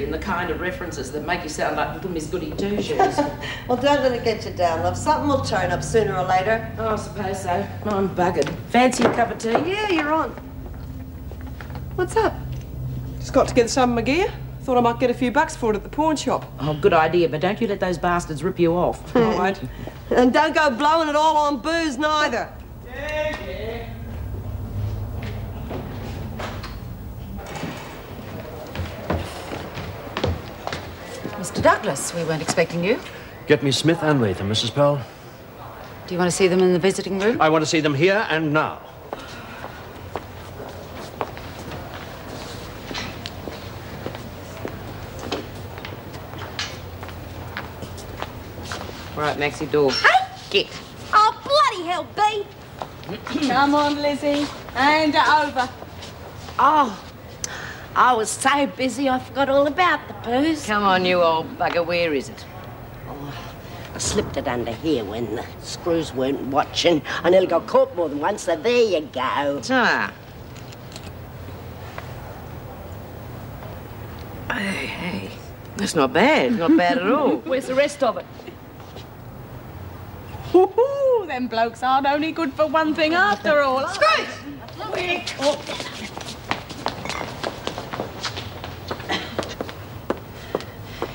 and the kind of references that make you sound like little Miss Goody Two-Shoes. Well, don't let it get you down, love. Something will turn up sooner or later. Oh, I suppose so. I'm buggered. Fancy a cup of tea? Yeah, you're on. What's up? Just got together some of my gear. Thought I might get a few bucks for it at the pawn shop. Oh, good idea, but don't you let those bastards rip you off. I won't. And don't go blowing it all on booze, neither. Yeah. Mr. Douglas, we weren't expecting you. Get me Smith and Latham, Mrs. Powell. Do you want to see them in the visiting room? I want to see them here and now. All right, Maxie, door. Get. Oh, bloody hell, B. Come on, Lizzie. Hand it over. Oh, I was so busy I forgot all about the booze. Come on, you old bugger. Where is it? I slipped it under here when the screws weren't watching. I nearly got caught more than once, so there you go. Ah. Hey. That's not bad. Not bad at all. Where's the rest of it? Woohoo! Them blokes aren't only good for one thing after all. Screws!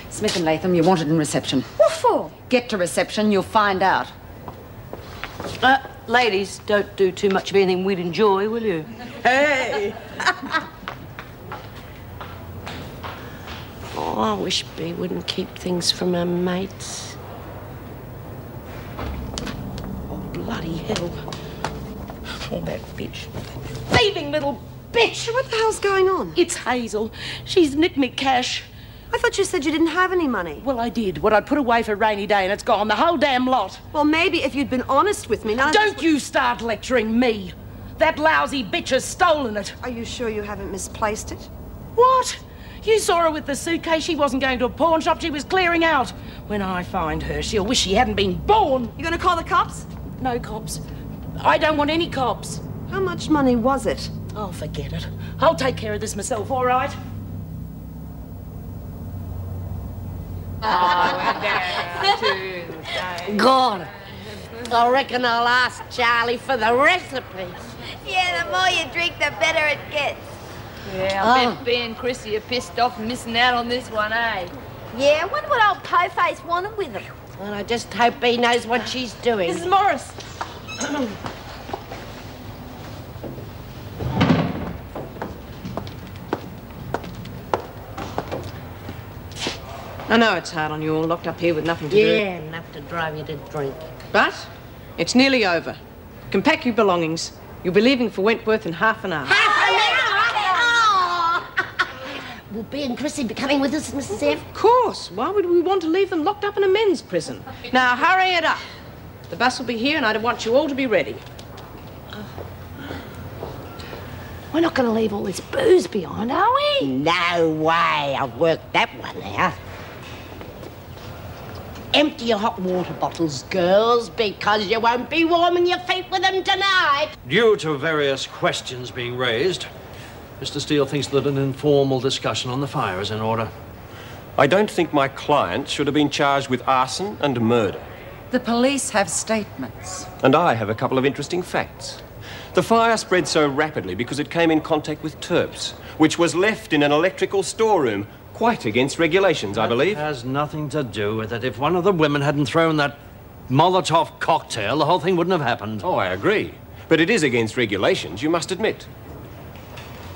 Smith and Latham, you're wanted in reception. What for? Get to reception, you'll find out. Ladies, don't do too much of anything we'd enjoy, will you? Hey! Oh, I wish B wouldn't keep things from her mates. Oh, bloody hell. Oh, that bitch. Thieving little bitch! What the hell's going on? It's Hazel. She's nicked me cash. I thought you said you didn't have any money. Well, I did. What I'd put away for a rainy day, and it's gone. The whole damn lot. Well, maybe if you'd been honest with me, now... Don't you start lecturing me. That lousy bitch has stolen it. Are you sure you haven't misplaced it? What? You saw her with the suitcase. She wasn't going to a pawn shop. She was clearing out. When I find her, she'll wish she hadn't been born. You gonna call the cops? No cops. I don't want any cops. How much money was it? Oh, forget it. I'll take care of this myself, all right? God, I reckon I'll ask Charlie for the recipe. Yeah, the more you drink, the better it gets. Yeah, I bet B and Chrissy are pissed off and missing out on this one, eh? Yeah, I wonder what old Po-Face wanted with him. Well, I just hope B knows what she's doing. Mrs. Morris. I know it's hard on you all locked up here with nothing to do. Yeah, enough to drive you to drink. But it's nearly over. You can pack your belongings. You'll be leaving for Wentworth in half an hour. Will B and Chrissy be coming with us, Mrs. F? Of course. Why would we want to leave them locked up in a men's prison? Now, hurry it up. The bus will be here, and I want you all to be ready. We're not going to leave all this booze behind, are we? No way. I've worked that one out. Empty your hot water bottles, girls, because you won't be warming your feet with them tonight. Due to various questions being raised, Mr. Steele thinks that an informal discussion on the fire is in order. I don't think my client should have been charged with arson and murder. The police have statements. And I have a couple of interesting facts. The fire spread so rapidly because it came in contact with turps, which was left in an electrical storeroom, quite against regulations, I believe. It has nothing to do with it. If one of the women hadn't thrown that Molotov cocktail, the whole thing wouldn't have happened. Oh, I agree. But it is against regulations, you must admit.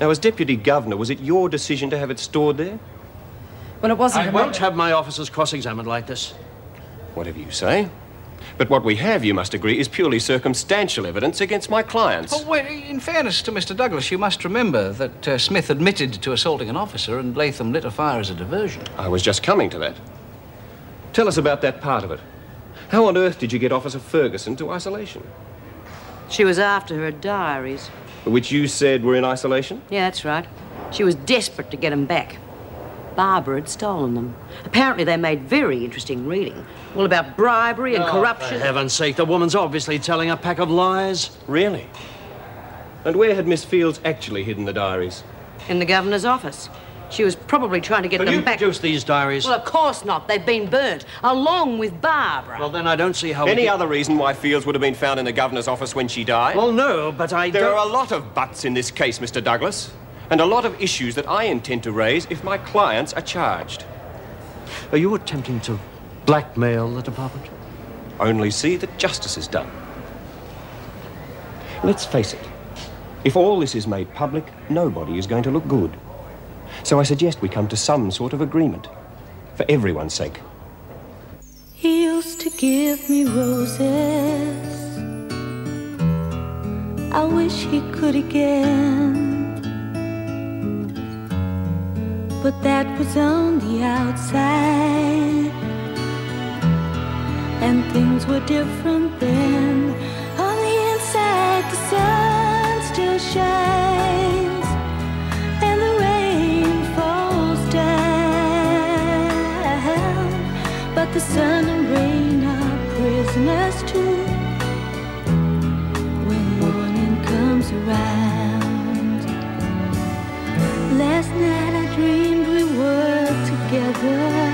Now, as Deputy Governor, was it your decision to have it stored there? Well, it wasn't. I won't have my officers cross-examined like this. Whatever you say. But what we have, you must agree, is purely circumstantial evidence against my clients. Oh, well, in fairness to Mr. Douglas, you must remember that Smith admitted to assaulting an officer and Latham lit a fire as a diversion. I was just coming to that. Tell us about that part of it. How on earth did you get Officer Ferguson to isolation? She was after her diaries. Which you said were in isolation? Yeah, that's right. She was desperate to get them back. Barbara had stolen them. Apparently they made very interesting reading. All about bribery and corruption. For heaven's sake, the woman's obviously telling a pack of lies. Really? And where had Miss Fields actually hidden the diaries? In the governor's office. She was probably trying to get Will them you back. produce these diaries? Well, of course not. They've been burnt, along with Barbara. Well, then I don't see how... Any other reason why Fields would have been found in the governor's office when she died? Well, no, but There are a lot of buts in this case, Mr. Douglas, and a lot of issues that I intend to raise if my clients are charged. Are you attempting to blackmail the department? Only see that justice is done. Let's face it. If all this is made public, nobody is going to look good. So I suggest we come to some sort of agreement, for everyone's sake. He used to give me roses. I wish he could again. But that was on the outside, and things were different then. On the inside, the sun still shines, and the rain falls down. But the sun and rain are prisoners too when morning comes around. Last night I dreamed we were together.